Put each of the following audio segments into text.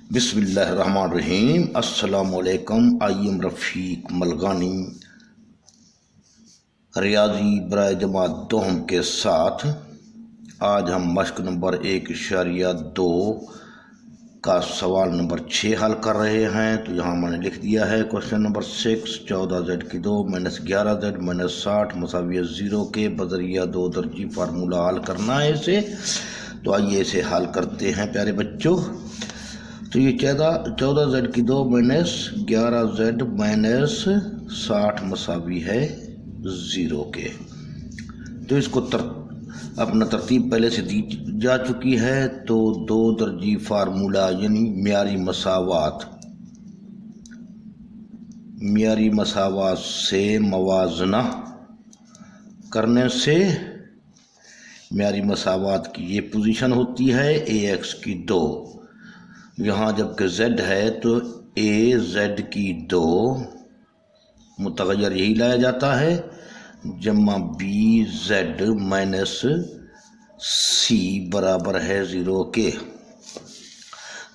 बिस्मिल्लाहिर्रहमानिर्रहीम। अस्सलामुअलैकुम। I am रफ़ीक मलगानी रियाजी बराए जमात दोहम के साथ आज हम मश्क नंबर 1.2 का सवाल नंबर 6 हल कर रहे हैं। तो यहाँ मैंने लिख दिया है क्वेश्चन नंबर 6, 14z की 2 - 11z - 60 मसावी 0 के बजरिया दो दर्जी फार्मूला हल करना है इसे। तो आइए इसे हल करते हैं प्यारे बच्चों। तो ये 14z की 2 - 11z - 60 मसावी है 0 के। तो इसको अपना तरतीब पहले से दी जा चुकी है। तो दो दर्जी फार्मूला यानी म्यारी मसावात से मवाजना करने से म्यारी मसावात की ये पोजीशन होती है ax की 2। यहाँ जबकि z है तो az की 2 मुतग़य्यर यही लाया जाता है जमा bz - c बराबर है 0 के।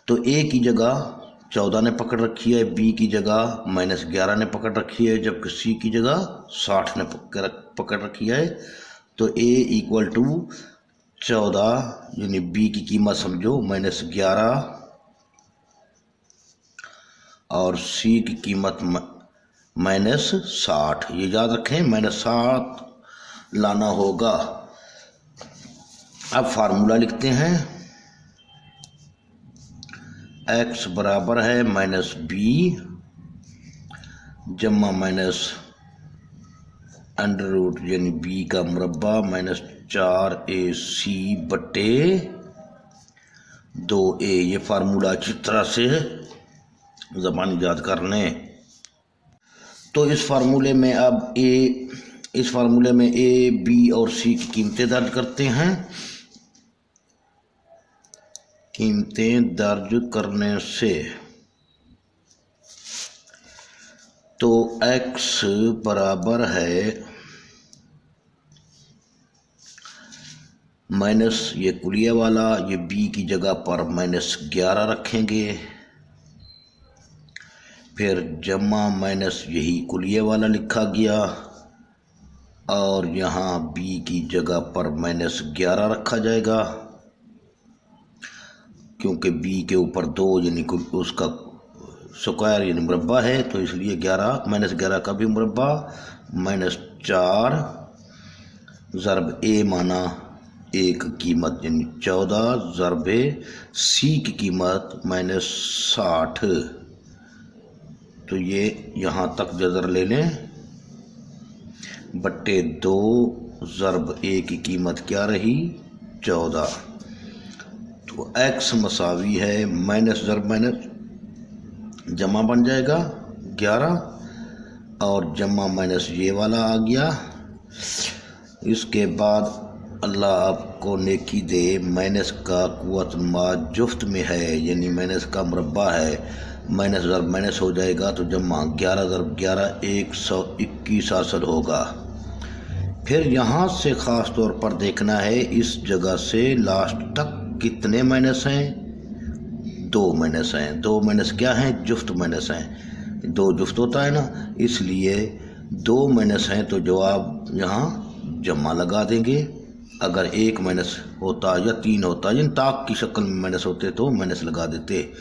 तो a की जगह 14 ने पकड़ रखी है, b की जगह -11 ने पकड़ रखी है, जबकि c की जगह 60 ने पकड़ रखी है। तो a = 14 यानी b की कीमत समझो -11 और c की कीमत -60। ये याद रखें, -60 लाना होगा। अब फार्मूला लिखते हैं। x बराबर है -b जमा √, यानी b का मुरब्बा -4ac बटे 2a। ये फार्मूला अच्छी तरह से ज़बानी याद कर लें। तो इस फार्मूले में अब इस फार्मूले में a, b और c की कीमतें दर्ज करते हैं। कीमतें दर्ज करने से तो x बराबर है माइनस ये कुलिया वाला, ये b की जगह पर -11 रखेंगे, फिर जमा माइनस यही कुलिये वाला लिखा गया और यहाँ b की जगह पर -11 रखा जाएगा क्योंकि b के ऊपर 2 यानी उसका स्क्वायर यानी मुरब्बा है, तो इसलिए -11 का भी मुरब्बा -4 ज़रब a माना एक कीमत यानी 14 ज़रब c की कीमत -60। तो ये यहाँ तक जज़र ले लें बट्टे 2 ज़रब a की कीमत क्या रही 14। तो x मसावी है माइनस ज़रब माइनस जमा बन जाएगा 11 और जमा माइनस ये वाला आ गया। इसके बाद अल्लाह आपको नेकी दे, माइनस का कुव्वत मा जुफ्त में है यानी माइनस का मुरब्बा है, माइनस ज़रब माइनस हो जाएगा तो जमा 11 ज़रब 11 121 हासिल होगा। फिर यहाँ से ख़ास तौर पर देखना है इस जगह से लास्ट तक कितने माइनस हैं, 2 माइनस हैं। 2 माइनस क्या हैं, जुफ्त माइनस हैं, 2 जुफ्त होता है ना, इसलिए 2 माइनस हैं। तो जवाब यहाँ जमा लगा देंगे। अगर 1 माइनस होता या 3 होता या ताक की शक्ल में माइनस होते तो माइनस लगा देते।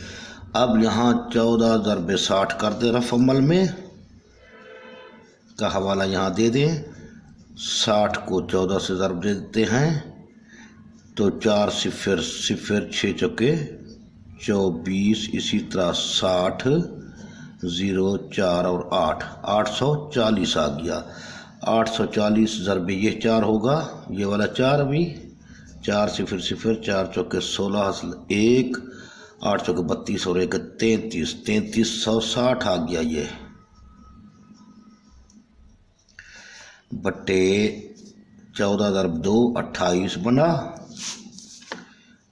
अब यहाँ 14 ज़रब 60 कर दे रफ अमल में का हवाला यहाँ दे दें। 60 को 14 से ज़रब दे देते हैं तो 4 0 0 6 चौके 24, इसी तरह 60 0 4 और 8 840 आ गया। 840 ज़रब ये 4 होगा, ये वाला 4 भी 4 0 0 4 चौके 16 हासिल 1 8 चौके 32 और 1 33 3360 आ गया। ये बट्टे 14 ज़रब 2 28 बना।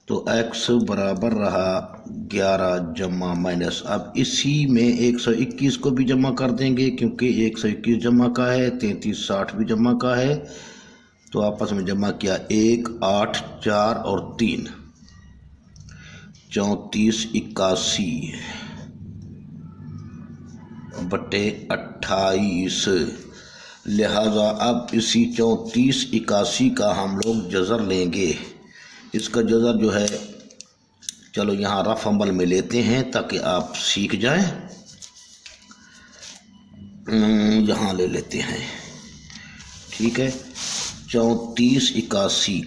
तो x बराबर रहा 11 जमा माइनस। अब इसी में 121 को भी जमा कर देंगे क्योंकि 121 जमा का है, 33 60 भी जमा का है। तो आपस में जमा किया 1 8 4 और 3 3481 बटे 28। लिहाजा अब इसी 3481 का हम लोग जज़र लेंगे। इसका जज़र जो है, चलो यहाँ रफ अमल में लेते हैं ताकि आप सीख जाएं। यहाँ ले लेते हैं, ठीक है। 3481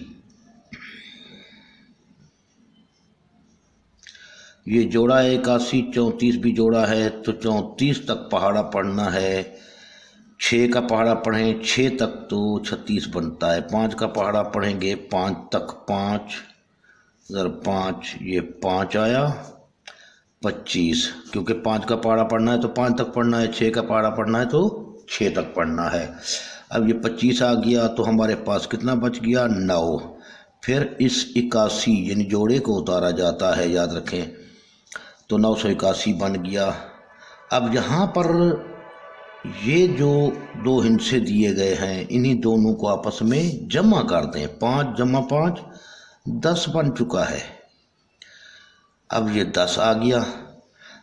ये जोड़ा है, 81 34 भी जोड़ा है, तो 34 तक पहाड़ा पढ़ना है। 6 का पहाड़ा पढ़ें 6 तक तो 36 बनता है। 5 का पहाड़ा पढ़ेंगे 5 तक, 5 ज़र 5 ये 5 आया 25, क्योंकि 5 का पहाड़ा पढ़ना है तो 5 तक पढ़ना है, 6 का पहाड़ा पढ़ना है तो 6 तक पढ़ना है। अब ये 25 आ गया तो हमारे पास कितना बच गया, 9। फिर इस 81 यानी जोड़े को उतारा जाता है, याद रखें, तो 981 बन गया। अब यहाँ पर ये जो दो हिस्से दिए गए हैं, इन्हीं दोनों को आपस में जमा कर दें। 5 जमा 5 10 बन चुका है। अब ये 10 आ गया।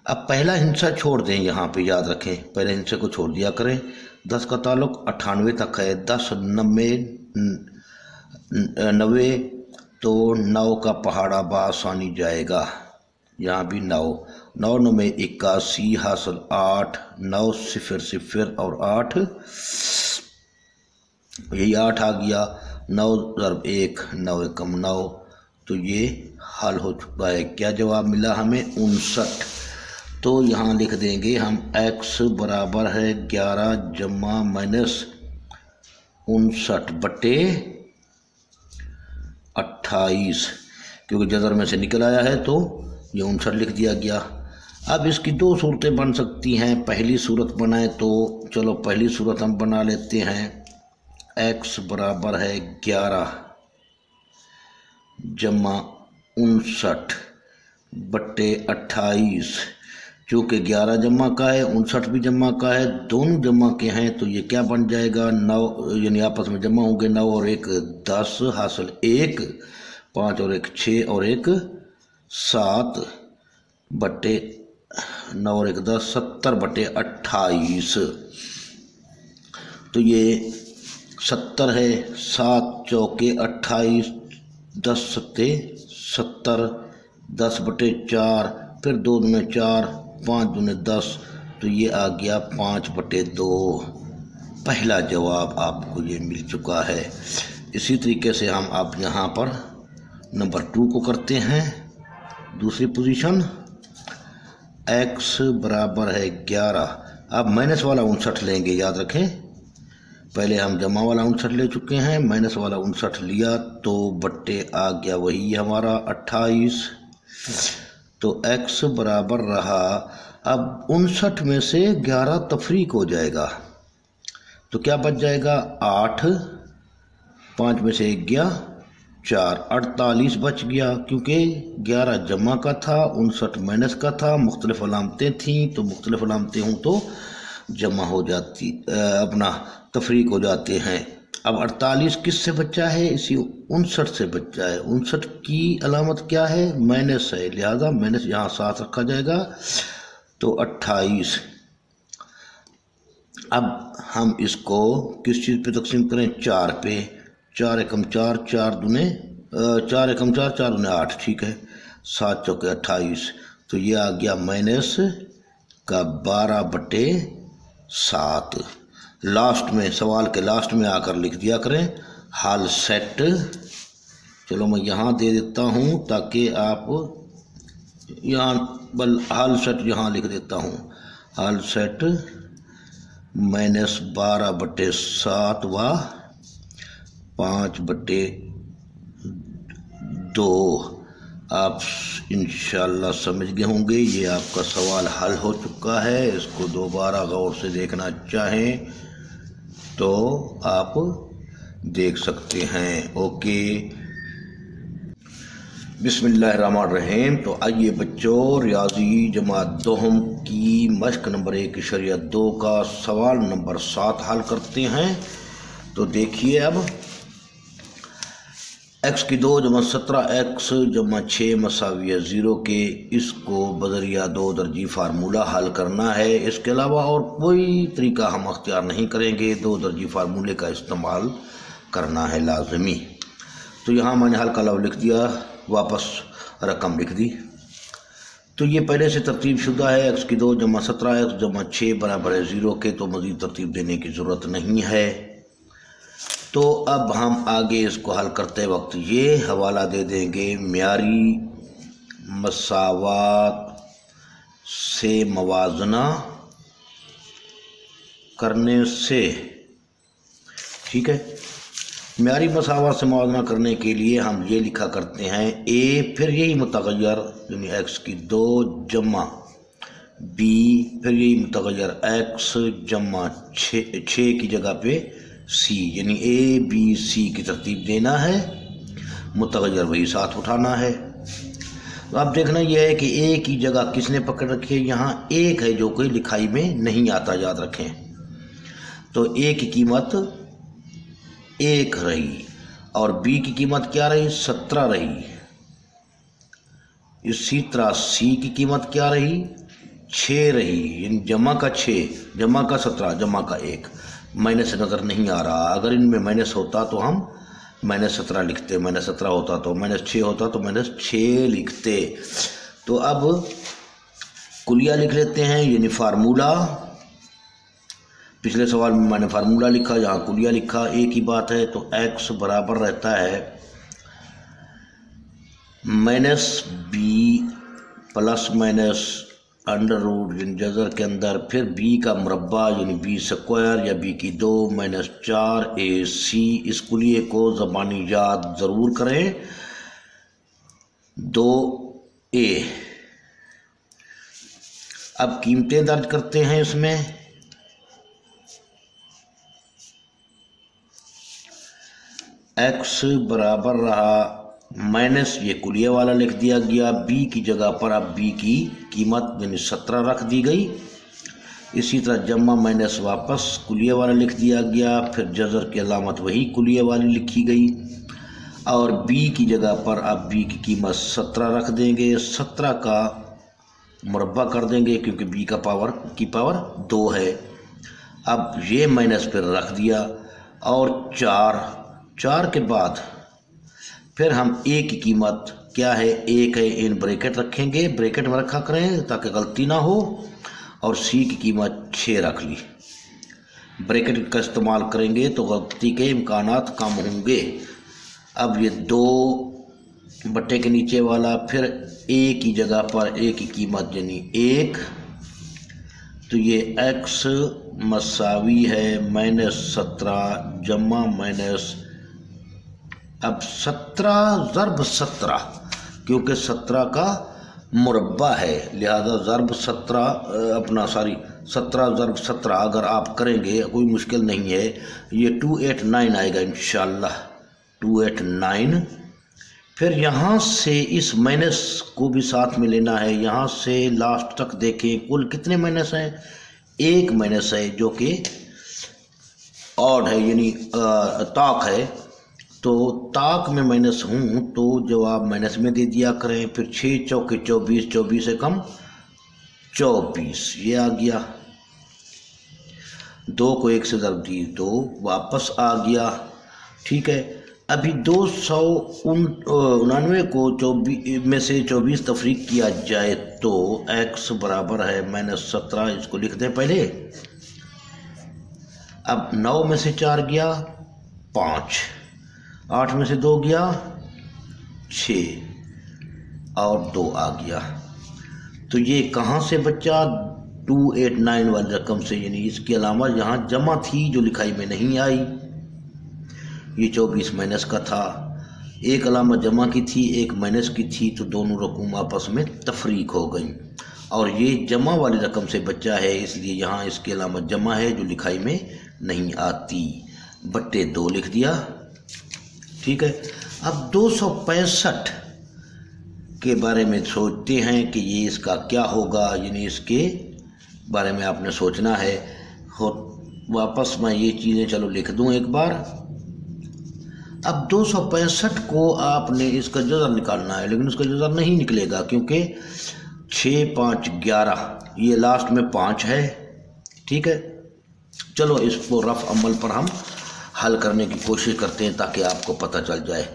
अब पहला हिस्सा छोड़ दें, यहाँ पे याद रखें, पहले हिस्से को छोड़ दिया करें। 10 का ताल्लुक 98 तक है। 10 90 तो 9 का पहाड़ा बआसानी जाएगा। यहाँ भी 9 9 में 81 हासिल 8, 9 0 0 और 8, यही 8 आ गया। 9 ज़रब 1 9 एकम 9, तो ये हल हो चुका है। क्या जवाब मिला हमें, 59। तो यहाँ लिख देंगे हम x बराबर है 11 जमा माइनस 59 बटे 28, क्योंकि जज़र में से निकल आया है तो ये 59 लिख दिया गया। अब इसकी दो सूरतें बन सकती हैं। पहली सूरत बनाए तो चलो पहली सूरत हम बना लेते हैं। x बराबर है 11 जमा 59 बटे 28, चूँकि 11 जमा का है 59 भी जमा का है, दोनों जमा के हैं, तो ये क्या बन जाएगा, 9 यानी आपस में जमा होंगे। 9 और 1 10 हासिल 1, 5 और 1 6 और 1 7 बटे 9 और 1 10 70 बटे 28। तो ये 70 है, 7 चौके 28, 10 सत्ते 70, 10 बटे 4, फिर 2 दूने 4, 5 दूने 10, तो ये आ गया 5 बटे 2। पहला जवाब आपको ये मिल चुका है। इसी तरीके से हम आप यहाँ पर नंबर 2 को करते हैं। दूसरी पोजीशन x बराबर है 11। अब माइनस वाला 59 लेंगे, याद रखें, पहले हम जमा वाला 59 ले चुके हैं, माइनस वाला 59 लिया तो बट्टे आ गया वही हमारा 28। तो x बराबर रहा, अब 59 में से 11 तफरीक हो जाएगा तो क्या बच जाएगा, 8, 5 में से 1 गया 4, 48 बच गया, क्योंकि 11 जमा का था 59 माइनस का था, मुख्तलिफ अलामतें थीं, तो मुख्तलिफ अलामतें हों तो जमा हो जाती, अपना तफरीक हो जाते हैं। अब 48 किस से बचा है, इसी 59 से बचा है। 59 की अलामत क्या है, माइनस है, लिहाजा माइनस यहाँ साथ रखा जाएगा तो 28। अब हम इसको किस चीज़ पे तकसीम करें, 4 पे। 4 एकम 4, 4 दूने 4 एकम 4, 4 दूने 8, ठीक है, 7 चौके 28, तो ये आ गया माइनस का 12 बटे 7। लास्ट में, सवाल के लास्ट में आकर लिख दिया करें हाल सेट। चलो मैं यहाँ दे देता हूँ ताकि आप यहाँ हाल सेट यहाँ लिख देता हूँ, हाल सेट माइनस 12 बटे 7 व 5 बटे 2। आप इंशाल्लाह समझ गए होंगे। ये आपका सवाल हल हो चुका है। इसको दोबारा गौर से देखना चाहें तो आप देख सकते हैं। ओके, बिस्मिल्लाहिर्रहमानिर्रहीम। तो आइए बच्चों, रियाजी जमात दोहम की मश्क नंबर 1 शरियत 2 का सवाल नंबर 7 हल करते हैं। तो देखिए, अब एक्स की 2 जमा 17 एक्स जमा 6 मसावी है 0 के। इसको बजरिया 2 दर्जी फार्मूला हल करना है। इसके अलावा और कोई तरीका हम अख्तियार नहीं करेंगे, 2 दर्जी फार्मूले का इस्तेमाल करना है लाजमी। तो यहाँ मैंने हल का लव लिख दिया, वापस रकम लिख दी। तो ये पहले से तरतीब शुदा है, एक्स की 2 जमा 17 एक्स जमा 6 बराबर है 0 के, तो मज़ीद तरतीब देने की ज़रूरत नहीं है। तो अब हम आगे इसको हल करते वक्त ये हवाला दे देंगे म्यारी मसावात से मवाजना करने से। ठीक है, म्यारी मसावात से मवाजना करने के लिए हम ये लिखा करते हैं ए, फिर यही मुतग़य्यर यानी एक्स की 2 जमा बी, फिर यही मुतग़य्यर एक्स जमा 6 की जगह पे सी, यानी ए बी सी की तरतीब देना है, मुतग़य्यर वही साथ उठाना है। तो अब देखना यह है कि ए की जगह किसने पकड़ रखी है, यहाँ एक है जो कोई लिखाई में नहीं आता, याद रखें। तो ए की कीमत 1 रही और बी की कीमत क्या रही, 17 रही। इसी तरह सी की कीमत क्या रही, 6 रही, यानी जमा का 6 जमा का 17 जमा का 1। माइनस नज़र नहीं आ रहा, अगर इनमें माइनस होता तो हम -17 लिखते, -17 होता तो -6 होता तो -6 लिखते। तो अब कुलिया लिख लेते हैं, यानी फार्मूला। पिछले सवाल में मैंने फार्मूला लिखा, यहाँ कुलिया लिखा, एक ही बात है। तो x बराबर रहता है -b plus minus under root यानी जज़र के अंदर, फिर b का मुरब्बा यानी b स्क्वायर या b की 2 -4ac। इस कुलिये को ज़बानी याद ज़रूर करें, 2a। अब कीमतें दर्ज करते हैं इसमें। x बराबर रहा माइनस, ये कुलिया वाला लिख दिया गया, b की जगह पर अब b की कीमत यानी 17 रख दी गई। इसी तरह जमा माइनस वापस कुलिया वाला लिख दिया गया, फिर जज़र की अलामत वही कुलिया वाली लिखी गई और b की जगह पर अब b की कीमत 17 रख देंगे। 17 का मुरब्बा कर देंगे क्योंकि b का पावर 2 है। अब ये माइनस फिर रख दिया और 4 के बाद फिर हम ए की कीमत क्या है, 1 है, इन ब्रैकेट रखेंगे, ब्रैकेट में रखा करें ताकि गलती ना हो। और सी की कीमत 6 रख ली, ब्रैकेट का इस्तेमाल करेंगे तो गलती के इम्कानात कम होंगे। अब ये 2 बट्टे के नीचे वाला, फिर ए की जगह पर ए की कीमत यानी 1। तो ये x मसावी है -17 जमा माइनस, अब 17 ज़र्ब 17 क्योंकि 17 का मुरब्बा है, लिहाजा ज़र्ब 17 ज़र्ब 17 अगर आप करेंगे कोई मुश्किल नहीं है, ये 289 आएगा इंशाल्लाह, 289। फिर यहाँ से इस माइनस को भी साथ में लेना है, यहाँ से लास्ट तक देखें कुल कितने माइनस हैं, 1 माइनस है जो कि ऑड है यानी ताक है। तो ताक में माइनस हूँ तो जवाब माइनस में दे दिया करें। फिर 6 चौके 24, 24 से कम 24, ये आ गया। 2 को 1 से ज़रब दी 2 वापस आ गया। ठीक है, अभी 299 को 24 में से 24 तफरीक किया जाए तो x बराबर है -17, इसको लिख दें पहले। अब 9 में से 4 गया 5, 8 में से 2 गया 6 और 2 आ गया। तो ये कहाँ से बचा, 289 वाली रकम से, यानी इसके अलावा यहाँ जमा थी जो लिखाई में नहीं आई, ये 24 माइनस का था, एक अलामा जमा की थी एक माइनस की थी, तो दोनों रकम आपस में तफरीक हो गई और ये जमा वाली रकम से बचा है, इसलिए यहाँ इसके अलावा जमा है जो लिखाई में नहीं आती, बट्टे 2 लिख दिया। ठीक है, अब 265 के बारे में सोचते हैं कि ये इसका क्या होगा, यानी इसके बारे में आपने सोचना है। वापस मैं ये चीज़ें चलो लिख दूं एक बार। अब 265 को आपने इसका जज़र निकालना है, लेकिन उसका जज़र नहीं निकलेगा क्योंकि 6 5 11 ये लास्ट में 5 है। ठीक है, चलो इसको रफ अमल पर हम हल करने की कोशिश करते हैं ताकि आपको पता चल जाए।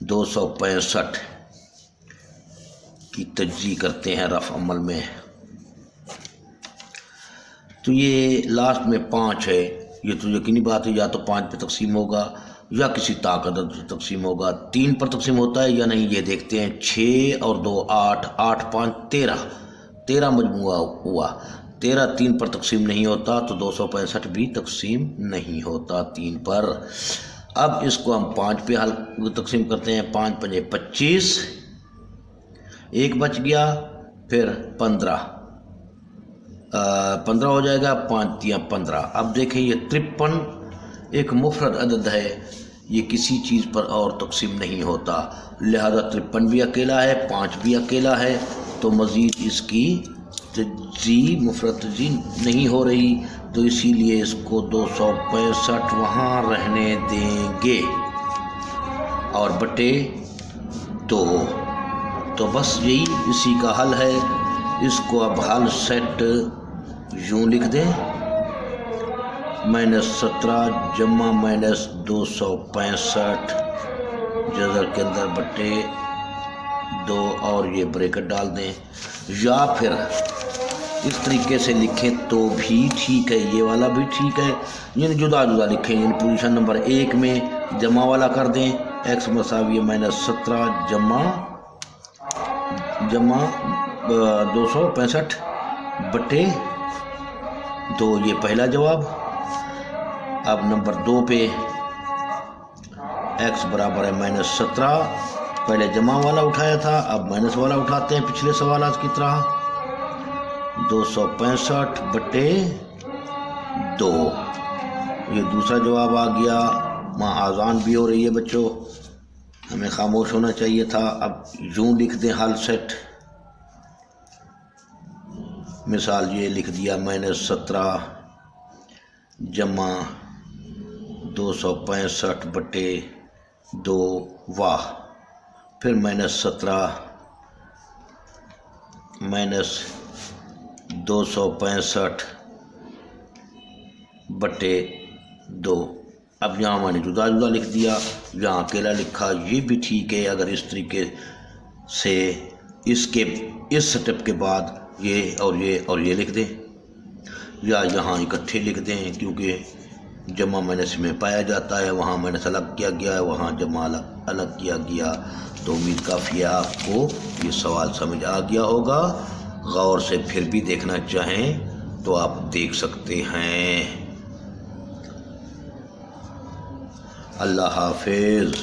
265 की तज्जी करते हैं रफ अमल में। तो ये लास्ट में 5 है, ये तो यकीनी बात है या तो 5 पे तकसीम होगा या किसी ताकत से तकसीम होगा। 3 पर तकसीम होता है या नहीं ये देखते हैं। 6 और 2 8, 8 5 13 मजमुआ हुआ। 13 3 पर तकसीम नहीं होता तो 265 भी तकसीम नहीं होता 3 पर। अब इसको हम 5 पे हल तकसीम करते हैं। 5 5 25, 1 बच गया, फिर 15 हो जाएगा। 5 3 15। अब देखें ये 53 एक मुफरद अदद है, ये किसी चीज़ पर और तकसीम नहीं होता, लिहाजा 53 भी अकेला है, 5 भी अकेला है, तो मज़ीद इसकी तज्जी मुफरद तज्जी नहीं हो रही, तो इसीलिए इसको 265 वहाँ रहने देंगे और बटे 2। तो बस यही इसी का हल है। इसको अब हल सेट यूँ लिख दें, -17 जमा -265 जज़र के अंदर बटे 2 और ये ब्रैकेट डाल दें, या फिर इस तरीके से लिखें तो भी ठीक है, ये वाला भी ठीक है। यानी जुदा जुदा लिखें, यानी पोजीशन नंबर 1 में जमा वाला कर दें, x मसावी -17 जमा 265 बटे 2, ये पहला जवाब। अब नंबर 2 पे x बराबर है -17, पहले जमा वाला उठाया था, अब माइनस वाला उठाते हैं पिछले सवाल की तरह। 265 बटे 2, ये दूसरा जवाब आ गया। वहाँ आज़ान भी हो रही है बच्चों, हमें खामोश होना चाहिए था। अब यूँ लिख दें हल सेट, मिसाल ये लिख दिया -17 जमा 265 बटे 2 वाह, फिर -17 -265 बटे 2। अब यहाँ मैंने जुदा जुदा लिख दिया, यहाँ अकेला लिखा, ये भी ठीक है। अगर इस तरीके से इसके इस स्टेप के बाद ये और ये लिख दें, या यहाँ इकट्ठे लिख दें, क्योंकि जमा माइनस में पाया जाता है, वहाँ माइनस अलग किया गया है, वहाँ जमा अलग किया गया। तो उम्मीद काफ़ी है आपको ये सवाल समझ आ गया होगा। गौर से फिर भी देखना चाहें तो आप देख सकते हैं। अल्लाह हाफिज़।